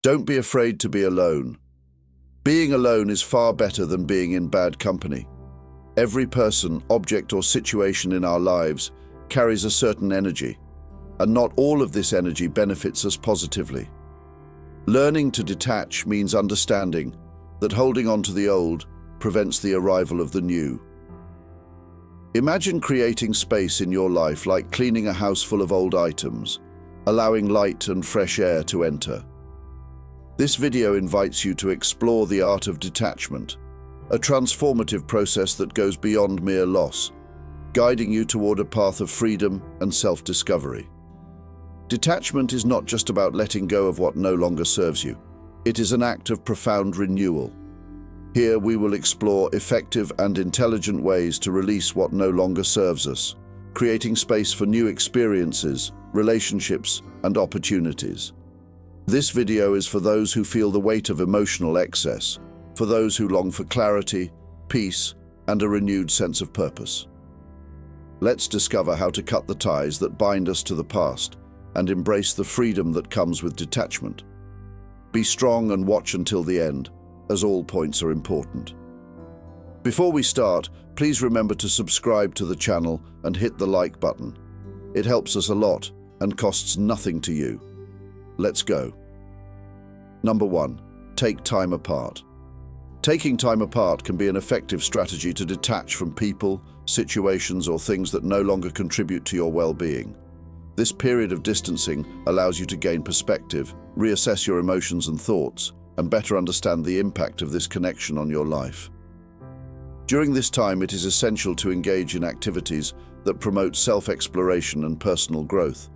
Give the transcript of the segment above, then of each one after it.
Don't be afraid to be alone. Being alone is far better than being in bad company. Every person, object, or situation in our lives carries a certain energy, and not all of this energy benefits us positively. Learning to detach means understanding that holding on to the old prevents the arrival of the new. Imagine creating space in your life like cleaning a house full of old items, allowing light and fresh air to enter. This video invites you to explore the art of detachment, a transformative process that goes beyond mere loss, guiding you toward a path of freedom and self-discovery. Detachment is not just about letting go of what no longer serves you. It is an act of profound renewal. Here we will explore effective and intelligent ways to release what no longer serves us, creating space for new experiences, relationships, and opportunities. This video is for those who feel the weight of emotional excess, for those who long for clarity, peace, and a renewed sense of purpose. Let's discover how to cut the ties that bind us to the past and embrace the freedom that comes with detachment. Be strong and watch until the end, as all points are important. Before we start, please remember to subscribe to the channel and hit the like button. It helps us a lot and costs nothing to you. Let's go. Number 1. Take time apart. Taking time apart can be an effective strategy to detach from people, situations, or things that no longer contribute to your well-being. This period of distancing allows you to gain perspective, reassess your emotions and thoughts, and better understand the impact of this connection on your life. During this time, it is essential to engage in activities that promote self-exploration and personal growth.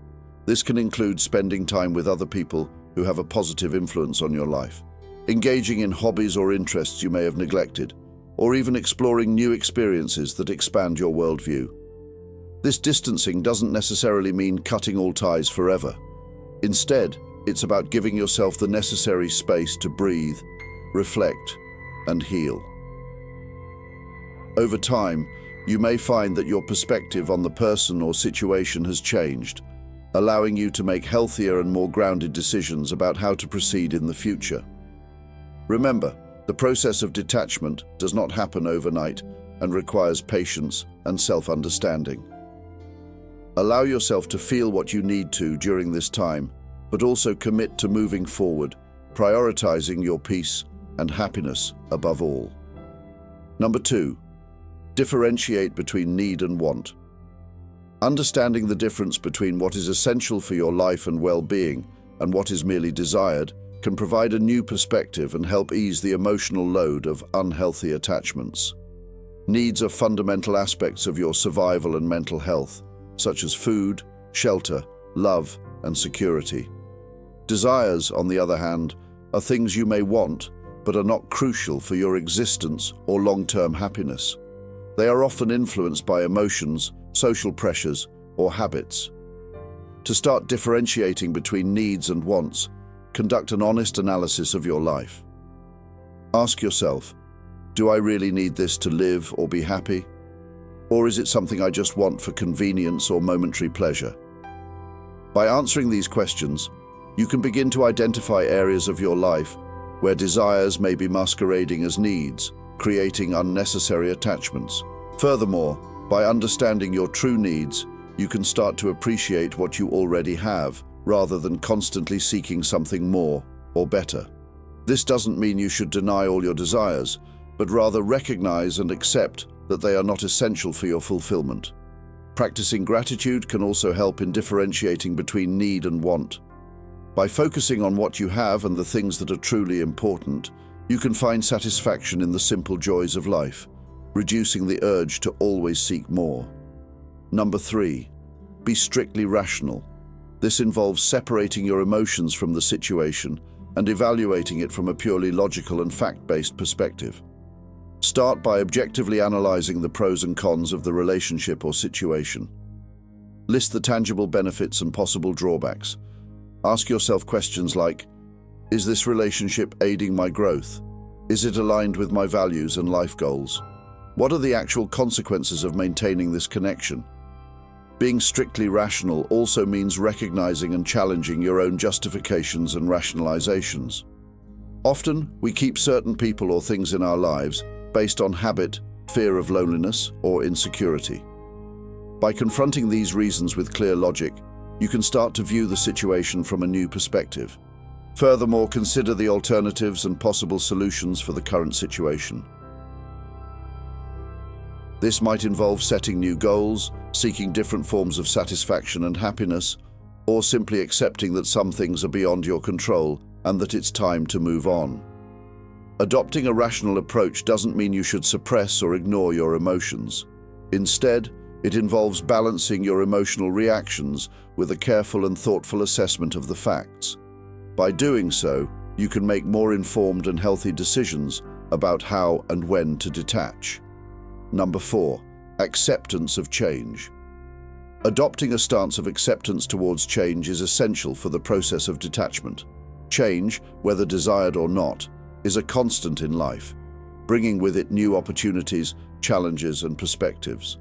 This can include spending time with other people who have a positive influence on your life, engaging in hobbies or interests you may have neglected, or even exploring new experiences that expand your worldview. This distancing doesn't necessarily mean cutting all ties forever. Instead, it's about giving yourself the necessary space to breathe, reflect, and heal. Over time, you may find that your perspective on the person or situation has changed, allowing you to make healthier and more grounded decisions about how to proceed in the future. Remember, the process of detachment does not happen overnight and requires patience and self-understanding. Allow yourself to feel what you need to during this time, but also commit to moving forward, prioritizing your peace and happiness above all. Number 2. Differentiate between need and want. Understanding the difference between what is essential for your life and well-being and what is merely desired can provide a new perspective and help ease the emotional load of unhealthy attachments. Needs are fundamental aspects of your survival and mental health, such as food, shelter, love, and security. Desires, on the other hand, are things you may want, but are not crucial for your existence or long-term happiness. They are often influenced by emotions, social pressures, or habits. To start differentiating between needs and wants, conduct an honest analysis of your life. Ask yourself, do I really need this to live or be happy? Or is it something I just want for convenience or momentary pleasure? By answering these questions, you can begin to identify areas of your life where desires may be masquerading as needs, creating unnecessary attachments. Furthermore, by understanding your true needs, you can start to appreciate what you already have, rather than constantly seeking something more or better. This doesn't mean you should deny all your desires, but rather recognize and accept that they are not essential for your fulfillment. Practicing gratitude can also help in differentiating between need and want. By focusing on what you have and the things that are truly important, you can find satisfaction in the simple joys of life, reducing the urge to always seek more. Number 3. Be strictly rational. This involves separating your emotions from the situation and evaluating it from a purely logical and fact-based perspective. Start by objectively analyzing the pros and cons of the relationship or situation. List the tangible benefits and possible drawbacks. Ask yourself questions like, is this relationship aiding my growth? Is it aligned with my values and life goals? What are the actual consequences of maintaining this connection? Being strictly rational also means recognizing and challenging your own justifications and rationalizations. Often, we keep certain people or things in our lives based on habit, fear of loneliness, or insecurity. By confronting these reasons with clear logic, you can start to view the situation from a new perspective. Furthermore, consider the alternatives and possible solutions for the current situation. This might involve setting new goals, seeking different forms of satisfaction and happiness, or simply accepting that some things are beyond your control and that it's time to move on. Adopting a rational approach doesn't mean you should suppress or ignore your emotions. Instead, it involves balancing your emotional reactions with a careful and thoughtful assessment of the facts. By doing so, you can make more informed and healthy decisions about how and when to detach. Number 4, acceptance of change. Adopting a stance of acceptance towards change is essential for the process of detachment. Change, whether desired or not, is a constant in life, bringing with it new opportunities, challenges, and perspectives.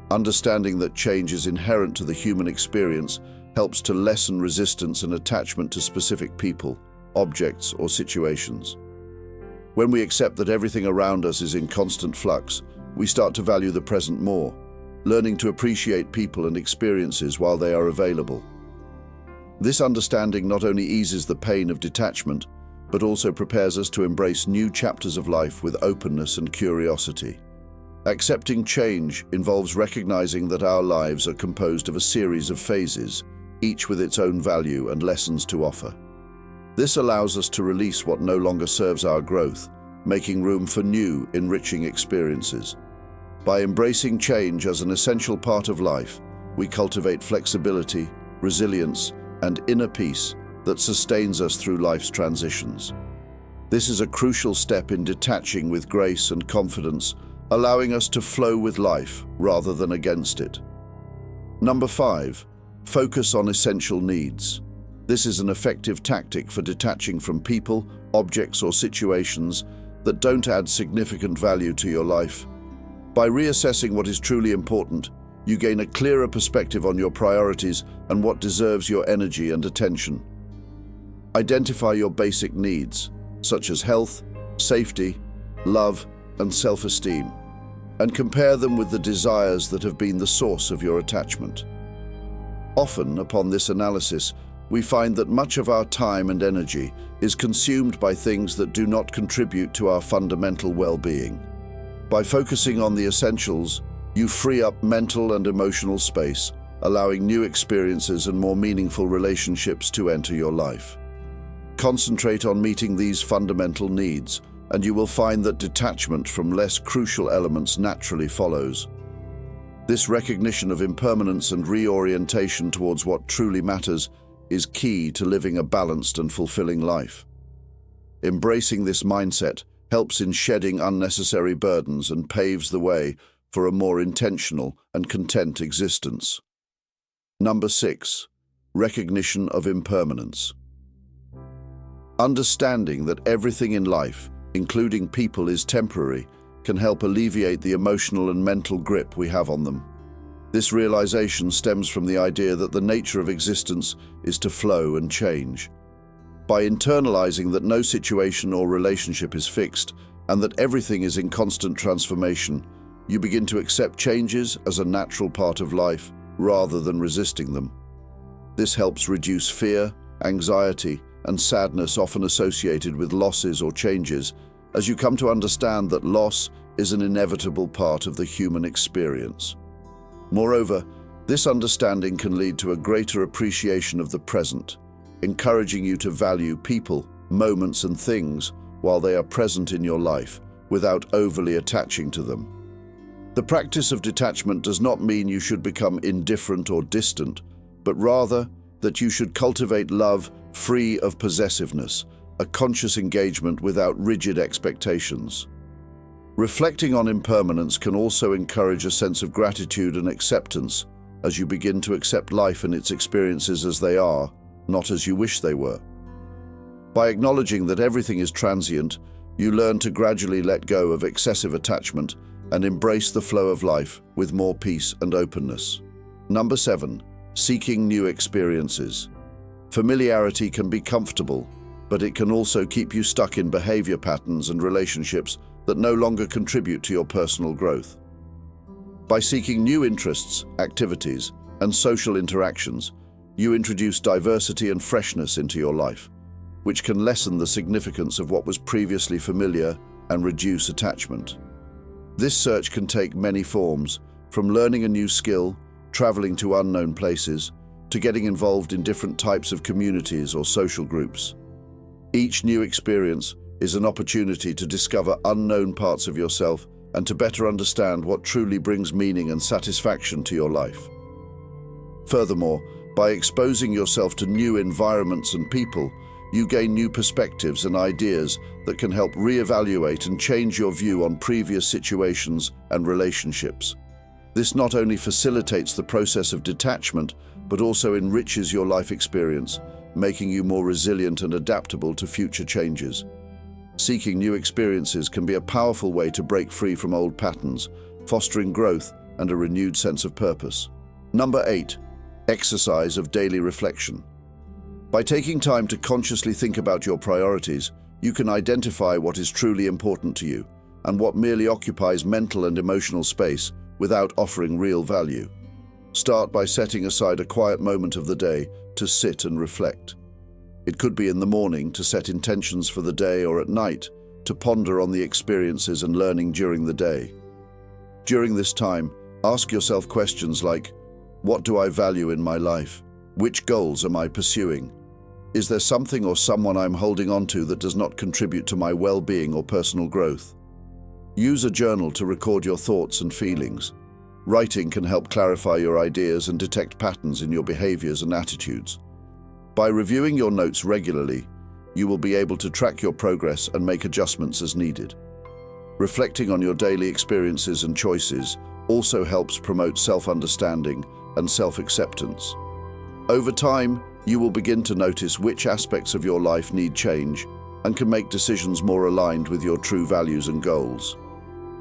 Understanding that change is inherent to the human experience helps to lessen resistance and attachment to specific people, objects, or situations. When we accept that everything around us is in constant flux, we start to value the present more, learning to appreciate people and experiences while they are available. This understanding not only eases the pain of detachment, but also prepares us to embrace new chapters of life with openness and curiosity. Accepting change involves recognizing that our lives are composed of a series of phases, each with its own value and lessons to offer. This allows us to release what no longer serves our growth, making room for new, enriching experiences. By embracing change as an essential part of life, we cultivate flexibility, resilience, and inner peace that sustains us through life's transitions. This is a crucial step in detaching with grace and confidence, allowing us to flow with life rather than against it. Number 5, focus on essential needs. This is an effective tactic for detaching from people, objects, or situations that don't add significant value to your life. By reassessing what is truly important, you gain a clearer perspective on your priorities and what deserves your energy and attention. Identify your basic needs, such as health, safety, love, and self-esteem, and compare them with the desires that have been the source of your attachment. Often, upon this analysis, we find that much of our time and energy is consumed by things that do not contribute to our fundamental well-being. By focusing on the essentials, you free up mental and emotional space, allowing new experiences and more meaningful relationships to enter your life. Concentrate on meeting these fundamental needs, and you will find that detachment from less crucial elements naturally follows. This recognition of impermanence and reorientation towards what truly matters is key to living a balanced and fulfilling life. Embracing this mindset helps in shedding unnecessary burdens and paves the way for a more intentional and content existence. Number 6, recognition of impermanence. Understanding that everything in life, including people, is temporary, can help alleviate the emotional and mental grip we have on them. This realization stems from the idea that the nature of existence is to flow and change. By internalizing that no situation or relationship is fixed and that everything is in constant transformation, you begin to accept changes as a natural part of life rather than resisting them. This helps reduce fear, anxiety, and sadness often associated with losses or changes, as you come to understand that loss is an inevitable part of the human experience. Moreover, this understanding can lead to a greater appreciation of the present, encouraging you to value people, moments, and things while they are present in your life, without overly attaching to them. The practice of detachment does not mean you should become indifferent or distant, but rather that you should cultivate love free of possessiveness, a conscious engagement without rigid expectations. Reflecting on impermanence can also encourage a sense of gratitude and acceptance as you begin to accept life and its experiences as they are, not as you wish they were. By acknowledging that everything is transient, you learn to gradually let go of excessive attachment and embrace the flow of life with more peace and openness. Number 7. Seeking new experiences. Familiarity can be comfortable, but it can also keep you stuck in behavior patterns and relationships that no longer contribute to your personal growth. By seeking new interests, activities, and social interactions, you introduce diversity and freshness into your life, which can lessen the significance of what was previously familiar and reduce attachment. This search can take many forms, from learning a new skill, traveling to unknown places, to getting involved in different types of communities or social groups. Each new experience is an opportunity to discover unknown parts of yourself and to better understand what truly brings meaning and satisfaction to your life. Furthermore, by exposing yourself to new environments and people, you gain new perspectives and ideas that can help reevaluate and change your view on previous situations and relationships. This not only facilitates the process of detachment, but also enriches your life experience, making you more resilient and adaptable to future changes. Seeking new experiences can be a powerful way to break free from old patterns, fostering growth and a renewed sense of purpose. Number 8. Exercise of daily reflection. By taking time to consciously think about your priorities, you can identify what is truly important to you and what merely occupies mental and emotional space without offering real value. Start by setting aside a quiet moment of the day to sit and reflect. It could be in the morning to set intentions for the day, or at night to ponder on the experiences and learning during the day. During this time, ask yourself questions like, what do I value in my life? Which goals am I pursuing? Is there something or someone I'm holding on to that does not contribute to my well-being or personal growth? Use a journal to record your thoughts and feelings. Writing can help clarify your ideas and detect patterns in your behaviors and attitudes. By reviewing your notes regularly, you will be able to track your progress and make adjustments as needed. Reflecting on your daily experiences and choices also helps promote self-understanding and self-acceptance. Over time, you will begin to notice which aspects of your life need change and can make decisions more aligned with your true values and goals.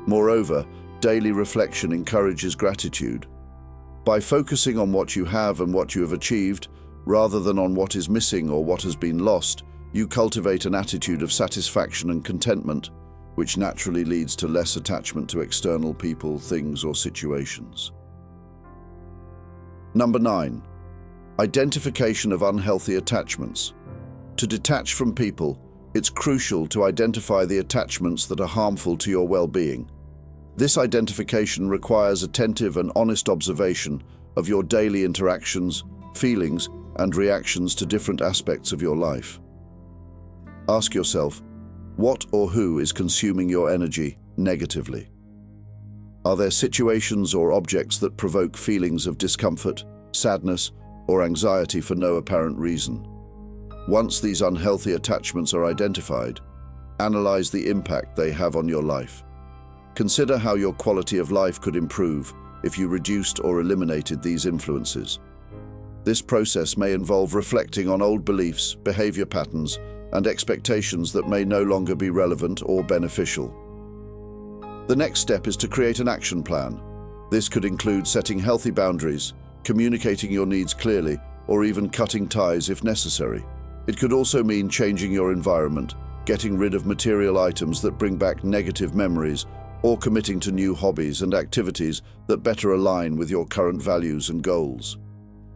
Moreover, daily reflection encourages gratitude. By focusing on what you have and what you have achieved, rather than on what is missing or what has been lost, you cultivate an attitude of satisfaction and contentment, which naturally leads to less attachment to external people, things, or situations. Number 9. Identification of unhealthy attachments. To detach from people, it's crucial to identify the attachments that are harmful to your well-being. This identification requires attentive and honest observation of your daily interactions, feelings, and reactions to different aspects of your life. Ask yourself, what or who is consuming your energy negatively? Are there situations or objects that provoke feelings of discomfort, sadness, or anxiety for no apparent reason? Once these unhealthy attachments are identified, analyze the impact they have on your life. Consider how your quality of life could improve if you reduced or eliminated these influences. This process may involve reflecting on old beliefs, behavior patterns, and expectations that may no longer be relevant or beneficial. The next step is to create an action plan. This could include setting healthy boundaries, communicating your needs clearly, or even cutting ties if necessary. It could also mean changing your environment, getting rid of material items that bring back negative memories, or committing to new hobbies and activities that better align with your current values and goals.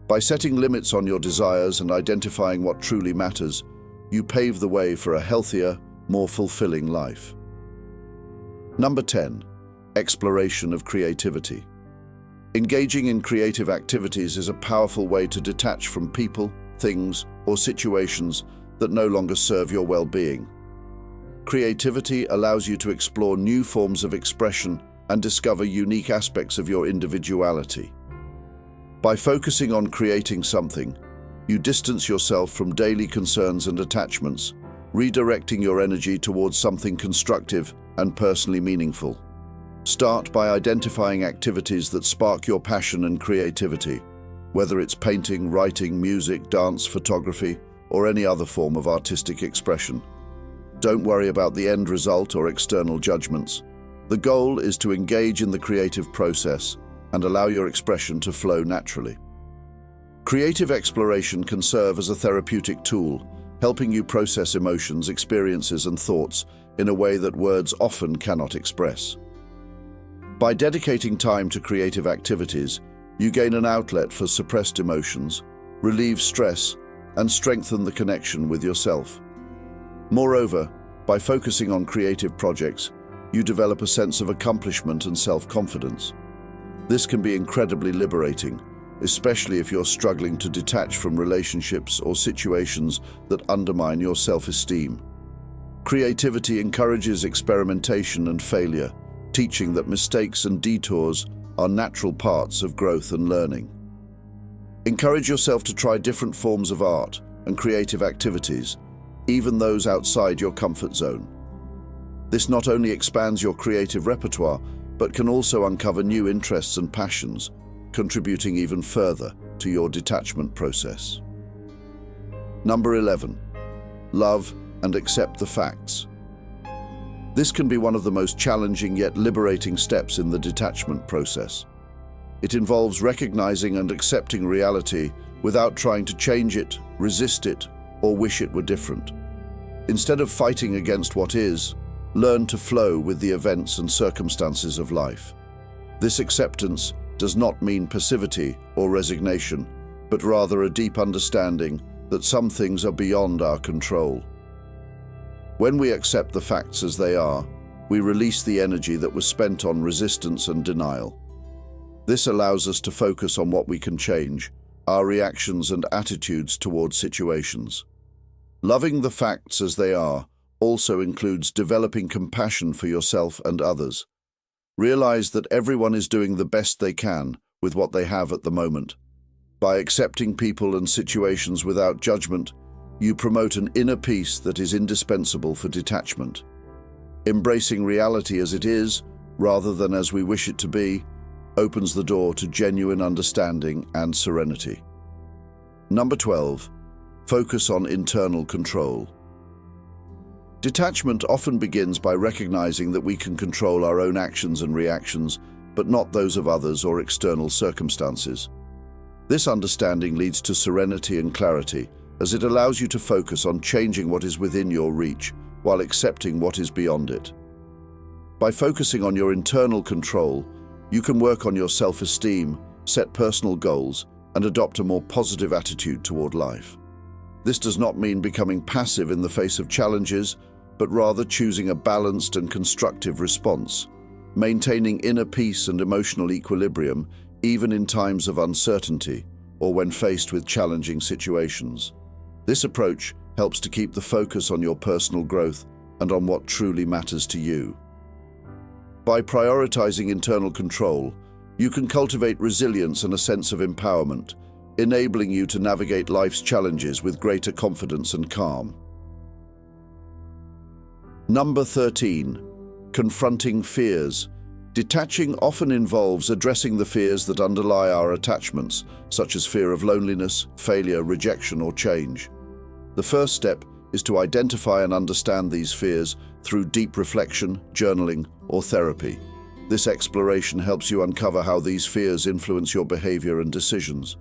By setting limits on your desires and identifying what truly matters, you pave the way for a healthier, more fulfilling life. Number 10. Exploration of creativity. Engaging in creative activities is a powerful way to detach from people, things, or situations that no longer serve your well-being. Creativity allows you to explore new forms of expression and discover unique aspects of your individuality. By focusing on creating something, you distance yourself from daily concerns and attachments, redirecting your energy towards something constructive and personally meaningful. Start by identifying activities that spark your passion and creativity, whether it's painting, writing, music, dance, photography, or any other form of artistic expression. Don't worry about the end result or external judgments. The goal is to engage in the creative process and allow your expression to flow naturally. Creative exploration can serve as a therapeutic tool, helping you process emotions, experiences, and thoughts in a way that words often cannot express. By dedicating time to creative activities, you gain an outlet for suppressed emotions, relieve stress, and strengthen the connection with yourself. Moreover, by focusing on creative projects, you develop a sense of accomplishment and self-confidence. This can be incredibly liberating, especially if you're struggling to detach from relationships or situations that undermine your self-esteem. Creativity encourages experimentation and failure, teaching that mistakes and detours are natural parts of growth and learning. Encourage yourself to try different forms of art and creative activities, even those outside your comfort zone. This not only expands your creative repertoire, but can also uncover new interests and passions, contributing even further to your detachment process. Number 11. Love and accept the facts. This can be one of the most challenging yet liberating steps in the detachment process. It involves recognizing and accepting reality without trying to change it, resist it, or wish it were different. Instead of fighting against what is, learn to flow with the events and circumstances of life. This acceptance does not mean passivity or resignation, but rather a deep understanding that some things are beyond our control. When we accept the facts as they are, we release the energy that was spent on resistance and denial. This allows us to focus on what we can change, our reactions and attitudes towards situations. Loving the facts as they are also includes developing compassion for yourself and others. Realize that everyone is doing the best they can with what they have at the moment. By accepting people and situations without judgment, you promote an inner peace that is indispensable for detachment. Embracing reality as it is, rather than as we wish it to be, opens the door to genuine understanding and serenity. Number 12. Focus on internal control. Detachment often begins by recognizing that we can control our own actions and reactions, but not those of others or external circumstances. This understanding leads to serenity and clarity, as it allows you to focus on changing what is within your reach while accepting what is beyond it. By focusing on your internal control, you can work on your self-esteem, set personal goals, and adopt a more positive attitude toward life. This does not mean becoming passive in the face of challenges, but rather choosing a balanced and constructive response, maintaining inner peace and emotional equilibrium even in times of uncertainty or when faced with challenging situations. This approach helps to keep the focus on your personal growth and on what truly matters to you. By prioritizing internal control, you can cultivate resilience and a sense of empowerment, enabling you to navigate life's challenges with greater confidence and calm. Number 13. Confronting fears. Detaching often involves addressing the fears that underlie our attachments, such as fear of loneliness, failure, rejection, or change. The first step is to identify and understand these fears through deep reflection, journaling, or therapy. This exploration helps you uncover how these fears influence your behavior and decisions.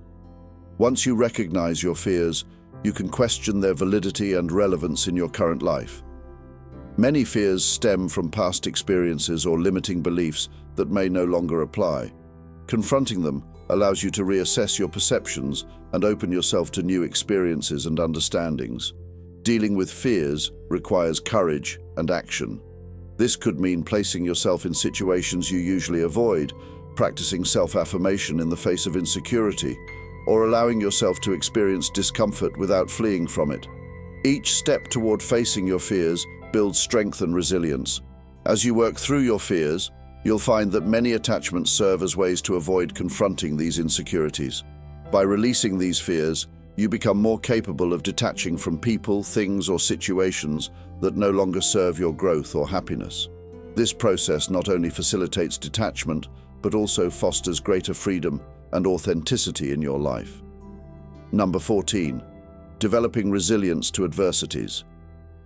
Once you recognize your fears, you can question their validity and relevance in your current life. Many fears stem from past experiences or limiting beliefs that may no longer apply. Confronting them allows you to reassess your perceptions and open yourself to new experiences and understandings. Dealing with fears requires courage and action. This could mean placing yourself in situations you usually avoid, practicing self-affirmation in the face of insecurity, or allowing yourself to experience discomfort without fleeing from it. Each step toward facing your fears builds strength and resilience. As you work through your fears, you'll find that many attachments serve as ways to avoid confronting these insecurities. By releasing these fears, you become more capable of detaching from people, things, or situations that no longer serve your growth or happiness. This process not only facilitates detachment, but also fosters greater freedom and authenticity in your life. Number 14. Developing resilience to adversities.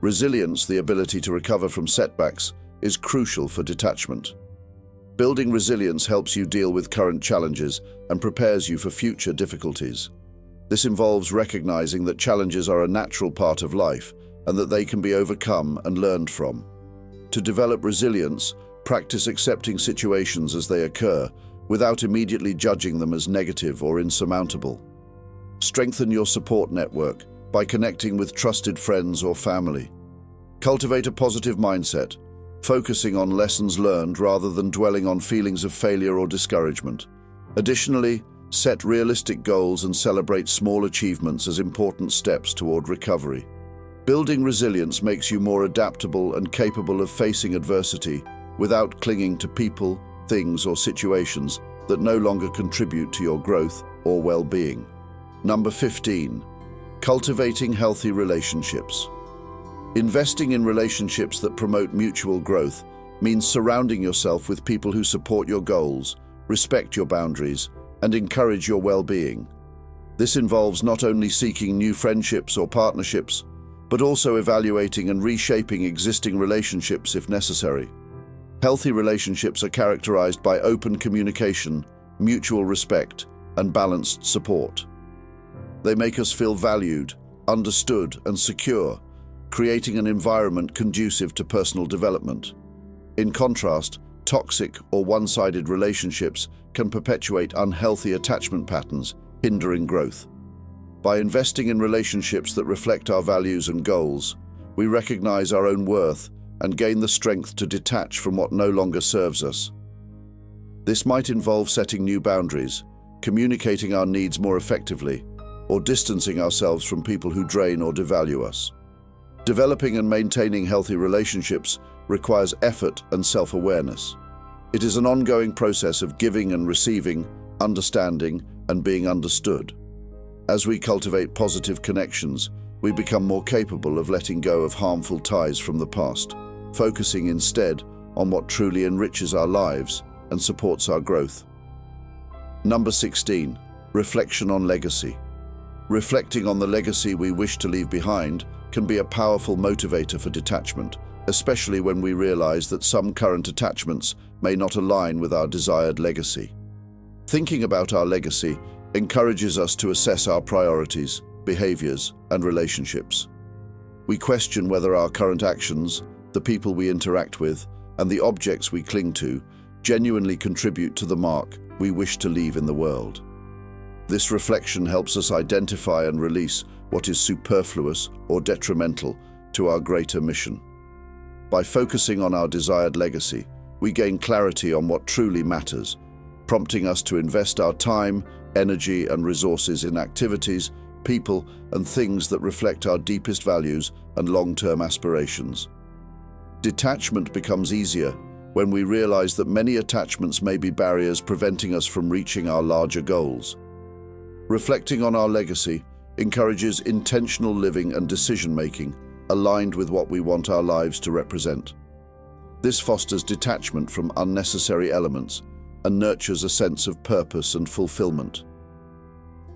Resilience, the ability to recover from setbacks, is crucial for detachment. Building resilience helps you deal with current challenges and prepares you for future difficulties. This involves recognizing that challenges are a natural part of life and that they can be overcome and learned from. To develop resilience, practice accepting situations as they occur without immediately judging them as negative or insurmountable. Strengthen your support network by connecting with trusted friends or family. Cultivate a positive mindset, focusing on lessons learned rather than dwelling on feelings of failure or discouragement. Additionally, set realistic goals and celebrate small achievements as important steps toward recovery. Building resilience makes you more adaptable and capable of facing adversity without clinging to people, things, or situations that no longer contribute to your growth or well-being. Number 15. Cultivating healthy relationships. Investing in relationships that promote mutual growth means surrounding yourself with people who support your goals, respect your boundaries, and encourage your well-being. This involves not only seeking new friendships or partnerships, but also evaluating and reshaping existing relationships if necessary. Healthy relationships are characterized by open communication, mutual respect, and balanced support. They make us feel valued, understood, and secure, creating an environment conducive to personal development. In contrast, toxic or one-sided relationships can perpetuate unhealthy attachment patterns, hindering growth. By investing in relationships that reflect our values and goals, we recognize our own worth and gain the strength to detach from what no longer serves us. This might involve setting new boundaries, communicating our needs more effectively, or distancing ourselves from people who drain or devalue us. Developing and maintaining healthy relationships requires effort and self-awareness. It is an ongoing process of giving and receiving, understanding, and being understood. As we cultivate positive connections, we become more capable of letting go of harmful ties from the past, focusing instead on what truly enriches our lives and supports our growth. Number 16. Reflection on legacy. Reflecting on the legacy we wish to leave behind can be a powerful motivator for detachment, especially when we realize that some current attachments may not align with our desired legacy. Thinking about our legacy encourages us to assess our priorities, behaviors, and relationships. We question whether our current actions, the people we interact with, and the objects we cling to genuinely contribute to the mark we wish to leave in the world. This reflection helps us identify and release what is superfluous or detrimental to our greater mission. By focusing on our desired legacy, we gain clarity on what truly matters, prompting us to invest our time, energy, and resources in activities, people, and things that reflect our deepest values and long-term aspirations. Detachment becomes easier when we realize that many attachments may be barriers preventing us from reaching our larger goals. Reflecting on our legacy encourages intentional living and decision-making aligned with what we want our lives to represent. This fosters detachment from unnecessary elements and nurtures a sense of purpose and fulfillment.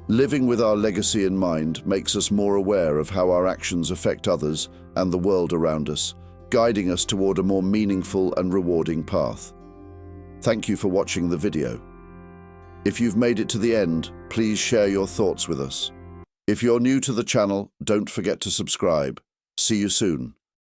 Living with our legacy in mind makes us more aware of how our actions affect others and the world around us, guiding us toward a more meaningful and rewarding path. Thank you for watching the video. If you've made it to the end, please share your thoughts with us. If you're new to the channel, don't forget to subscribe. See you soon.